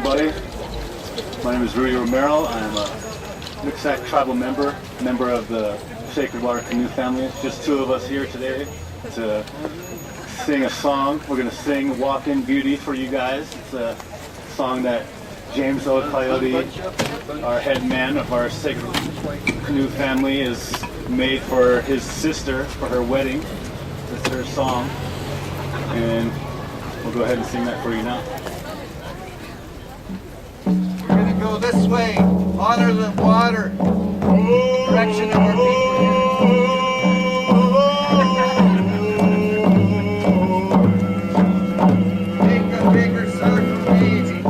everybody. My name is Rudy Romero. I'm a Mixac tribal member of the Sacred Water Canoe family. It's just two of us here today to sing a song. We're going to sing Walk-In Beauty for you guys. It's a song that James O. Coyote, our head man of our Sacred Canoe family, is made for his sister for her wedding. It's her song. And we'll go ahead and sing that for you now. We're going to go this way. Honor the water. Direction of our people. Make a bigger circle, baby.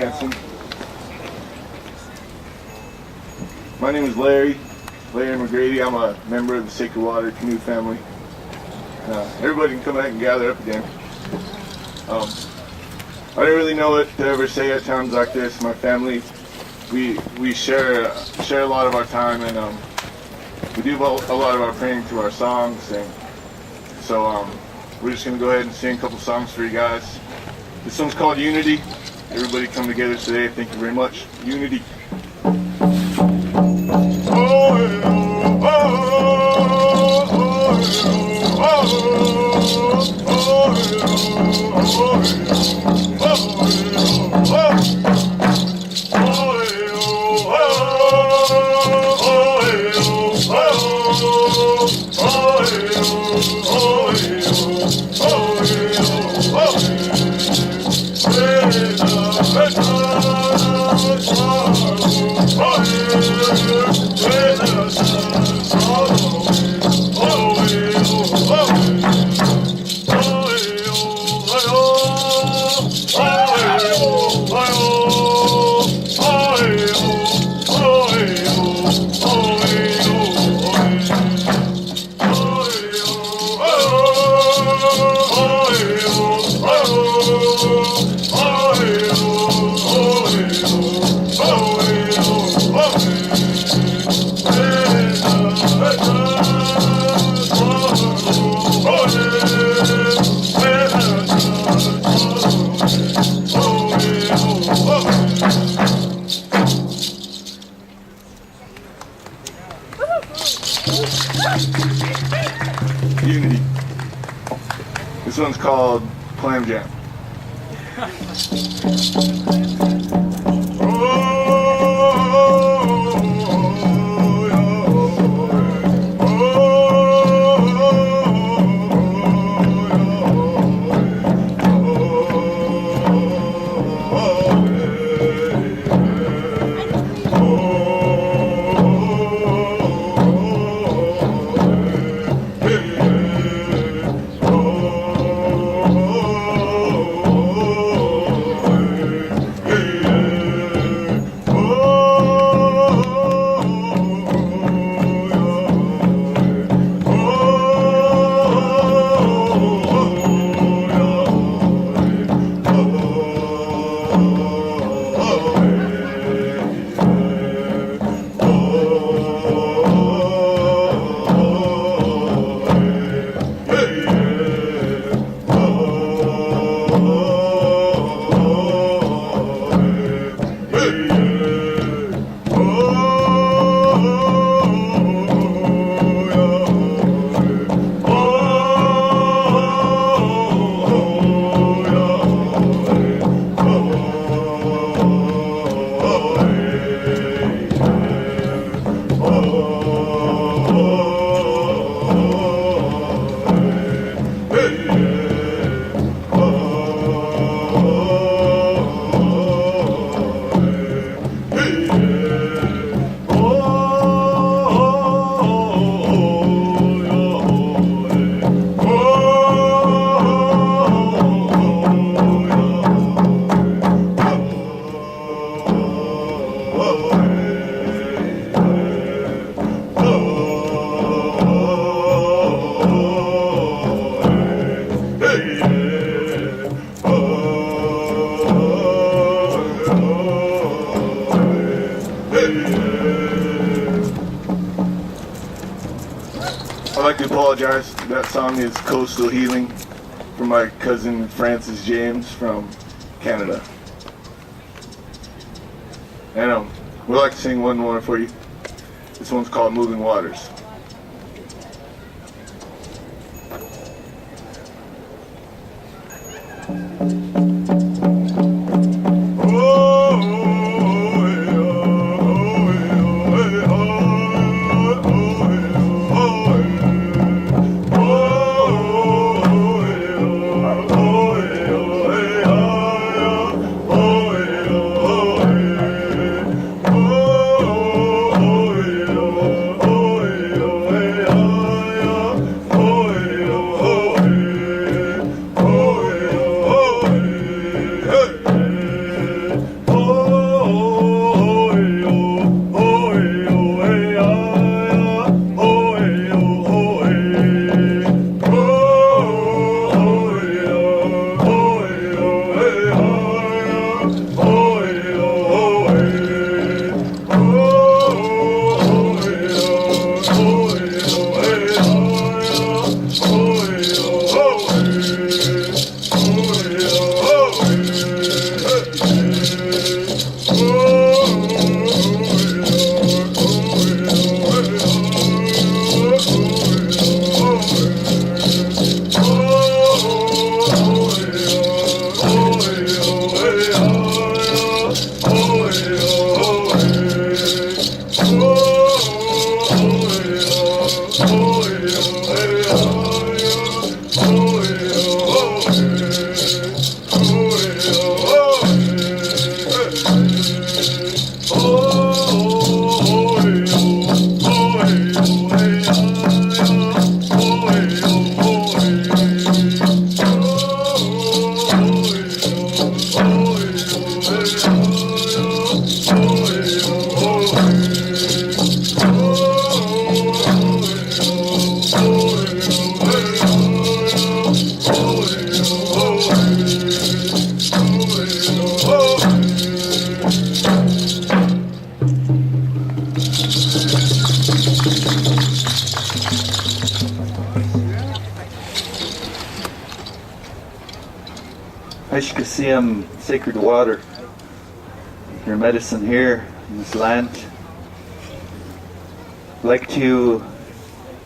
dancing. My name is Larry McGrady. I'm a member of the Sacred Water Canoe family. Everybody can come back and gather up again. I don't really know what to ever say at times like this. My family, we share a lot of our time, and we do a lot of our praying through our songs. And so we're just gonna go ahead and sing a couple songs for you guys. This song's called Unity. Everybody come together today. Thank you very much. Unity. Unity. This one's called Clam Jam. I'd like to apologize. That song is Coastal Healing from my cousin Francis James from Canada. And we'd like to sing one more for you. This one's called Moving Waters. Hashkasiam, sacred water, your medicine here in this land. I'd like to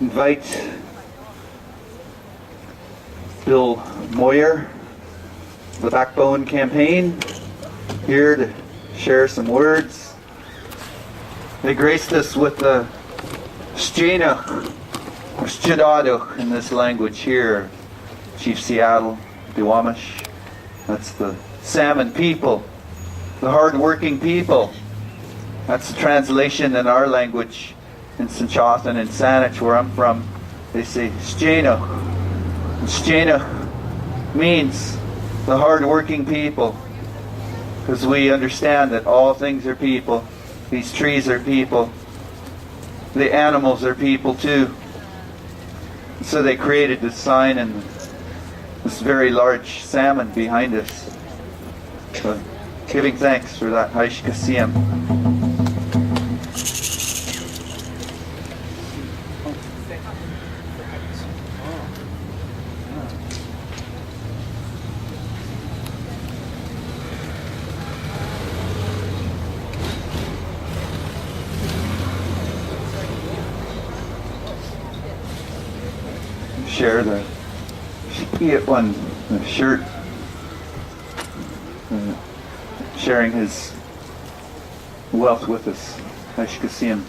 invite Bill Moyer, the Backbone Campaign, here to share some words. They graced us with the Stjena, or Stjadado in this language here, Chief Seattle, Duwamish. That's the salmon people, the hard-working people. That's the translation in our language in Sinchothan and Saanich, where I'm from. They say Stjena. And Stjena means the hard-working people, because we understand that all things are people. These trees are people. The animals are people too. And so they created this sign and this very large salmon behind us. So, giving thanks for that Hashkasiam. Share the Shikiyat one, the shirt, sharing his wealth with us. Hashkasiam,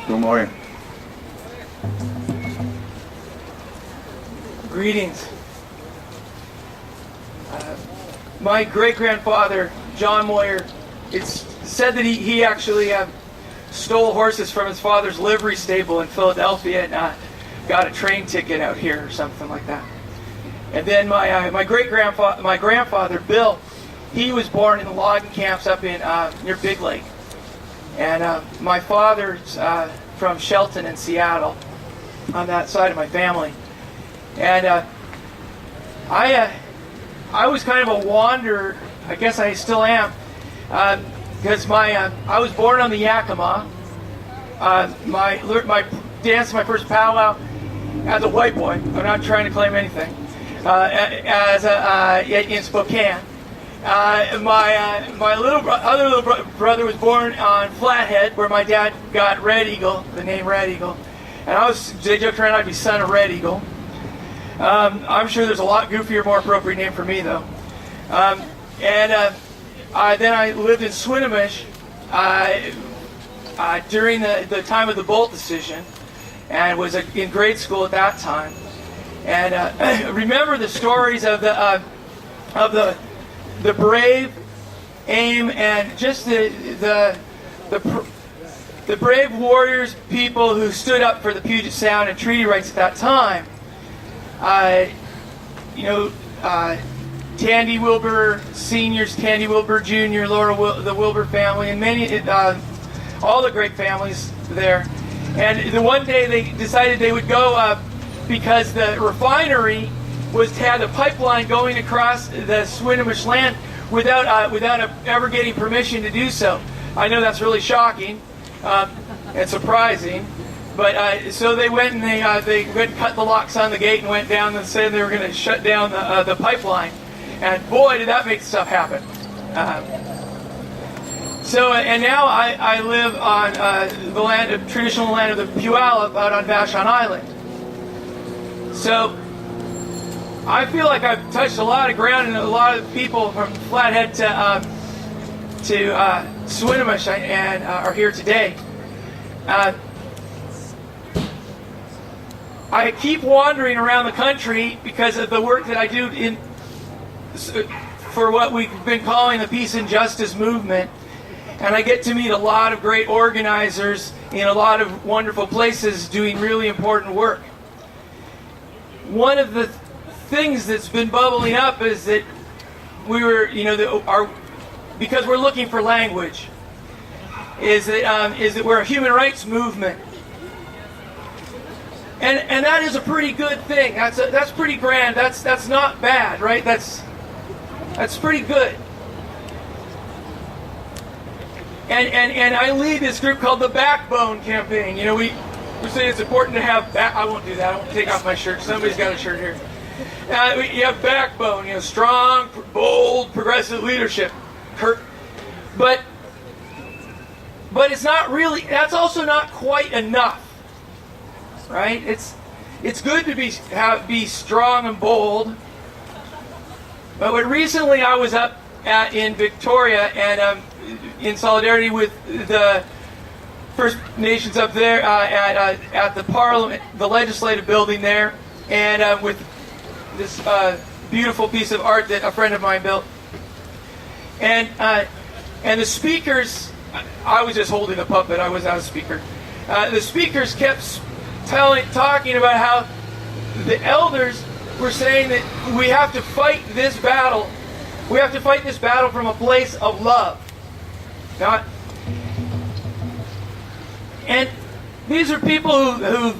Bill Moyer. Greetings. My great-grandfather, John Moyer, it's said that he actually stole horses from his father's livery stable in Philadelphia and got a train ticket out here or something like that. And then my grandfather, Bill, he was born in the logging camps up in near Big Lake. And my father's from Shelton in Seattle, on that side of my family. And I was kind of a wanderer. I guess I still am, because I was born on the Yakima. My danced my first powwow as a white boy. I'm not trying to claim anything. In Spokane. My other little brother was born on Flathead, where my dad got Red Eagle, the name Red Eagle. And they joked around I'd be son of Red Eagle. I'm sure there's a lot goofier, more appropriate name for me, though. Then I lived in Swinomish during the time of the Bolt decision, and was in grade school at that time. And remember the stories of the brave aim and just the brave warriors, people who stood up for the Puget Sound and treaty rights at that time. Tandy Wilbur seniors, Tandy Wilbur Jr., the Wilbur family, and many, all the great families there. And the one day they decided they would go because the refinery had a pipeline going across the Swinomish land without ever getting permission to do so. I know that's really shocking and surprising. But so they went and they cut the locks on the gate and went down and said they were going to shut down the pipeline. And boy, did that make stuff happen. And now I live on the traditional land of the Puyallup out on Vashon Island. So I feel like I've touched a lot of ground, and a lot of people from Flathead to Swinomish and are here today. I keep wandering around the country because of the work that I do for what we've been calling the Peace and Justice Movement. And I get to meet a lot of great organizers in a lot of wonderful places doing really important work. One of the things that's been bubbling up is that we were, because we're looking for language, is that we're a human rights movement. And that is a pretty good thing. That's pretty grand. That's not bad, right? That's pretty good. And I lead this group called the Backbone Campaign. We say it's important to have I won't do that. I won't take off my shirt. Somebody's got a shirt here. You have backbone, strong, bold, progressive leadership. But it's not really, that's also not quite enough, right? It's good to be strong and bold. But recently I was up in Victoria and in solidarity with the First Nations up there at the Parliament, the legislative building there, and with this beautiful piece of art that a friend of mine built. And the speakers, I was just holding a puppet, I was not a speaker. The speakers kept talking about how the elders were saying that we have to fight this battle. We have to fight this battle from a place of love. And these are people who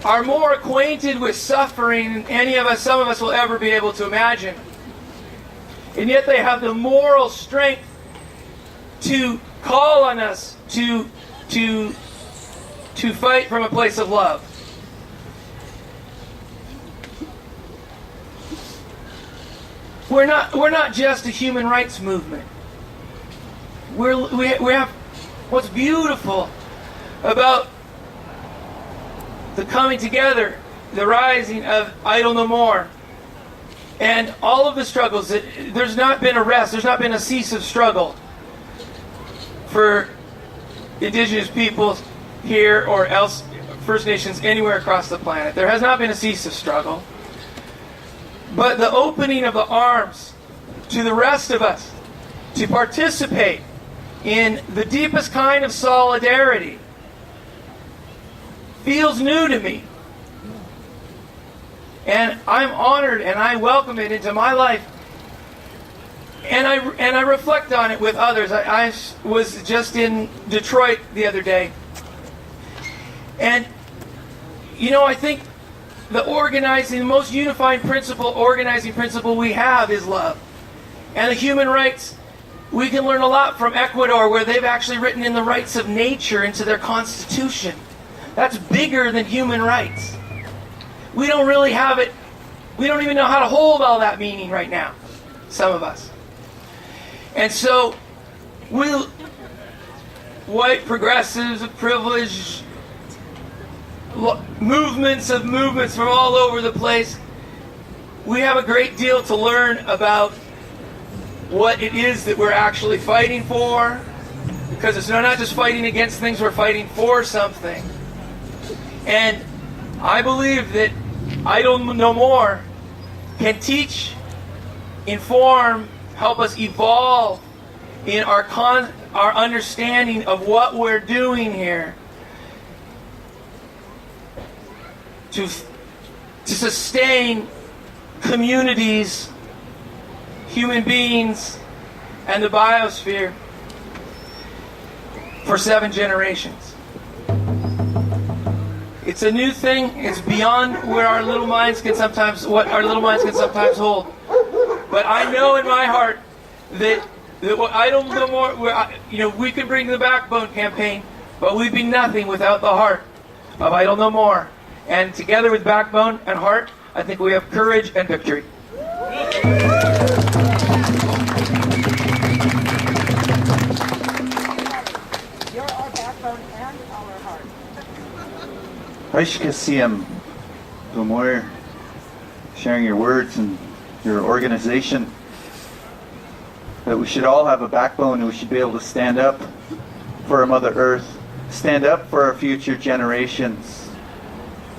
are more acquainted with suffering than some of us will ever be able to imagine. And yet they have the moral strength to call on us to fight from a place of love. We're not just a human rights movement. We have what's beautiful about the coming together, the rising of Idle No More, and all of the struggles. There's not been a rest. There's not been a cease of struggle for Indigenous peoples here or else, First Nations anywhere across the planet. There has not been a cease of struggle. But the opening of the arms to the rest of us to participate in the deepest kind of solidarity feels new to me. And I'm honored and I welcome it into my life. And I reflect on it with others. I was just in Detroit the other day. And, I think the most unifying organizing principle we have is love. And the human rights, we can learn a lot from Ecuador, where they've actually written in the rights of nature into their constitution. That's bigger than human rights. We don't really have it. We don't even know how to hold all that meaning right now, some of us. And so, white progressives of privilege, movements from all over the place, we have a great deal to learn about what it is that we're actually fighting for, because it's not just fighting against things, we're fighting for something. And I believe that Idle No More can teach, inform, help us evolve in our understanding of what we're doing here to sustain communities, human beings, and the biosphere for 7 generations. It's a new thing. It's beyond what our little minds can sometimes hold. But I know in my heart that I don't know more. We could bring the Backbone campaign, but we'd be nothing without the heart of Idle No More. And together with Backbone and heart, I think we have courage and victory. You're our backbone and our heart. Aishkasiam Dumor, sharing your words and your organization, that we should all have a backbone and we should be able to stand up for our Mother Earth, stand up for our future generations,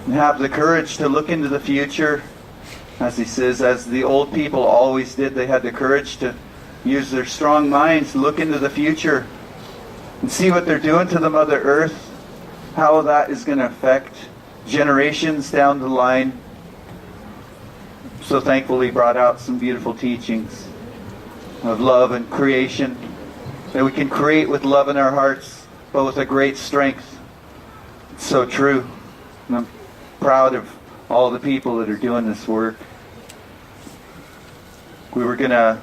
and have the courage to look into the future. As he says, as the old people always did, they had the courage to use their strong minds to look into the future and see what they're doing to the Mother Earth, how that is going to affect generations down the line. So thankfully brought out some beautiful teachings of love and creation, that we can create with love in our hearts, but with a great strength. It's so true. And I'm proud of all the people that are doing this work. We were going to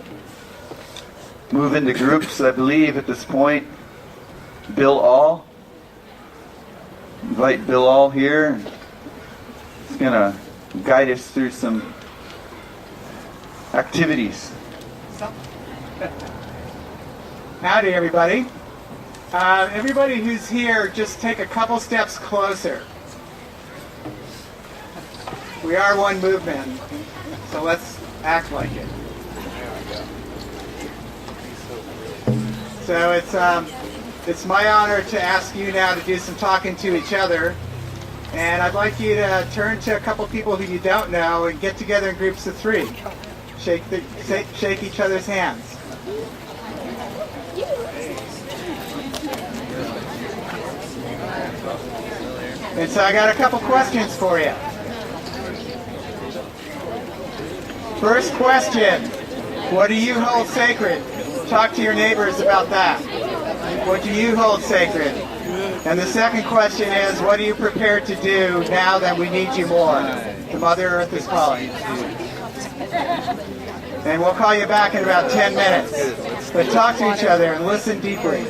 move into groups, I believe, at this point. Bill All. Invite Bill All here. He's going to guide us through some activities. Howdy, everybody. Everybody who's here, just take a couple steps closer. We are one movement, so let's act like it. So it's my honor to ask you now to do some talking to each other, and I'd like you to turn to a couple people who you don't know and get together in groups of 3. Shake each other's hands. And so I got a couple questions for you. First question, what do you hold sacred? Talk to your neighbors about that. What do you hold sacred? And the second question is, what are you prepared to do now that we need you more? The Mother Earth is calling. And we'll call you back in about 10 minutes. But talk to each other and listen deeply.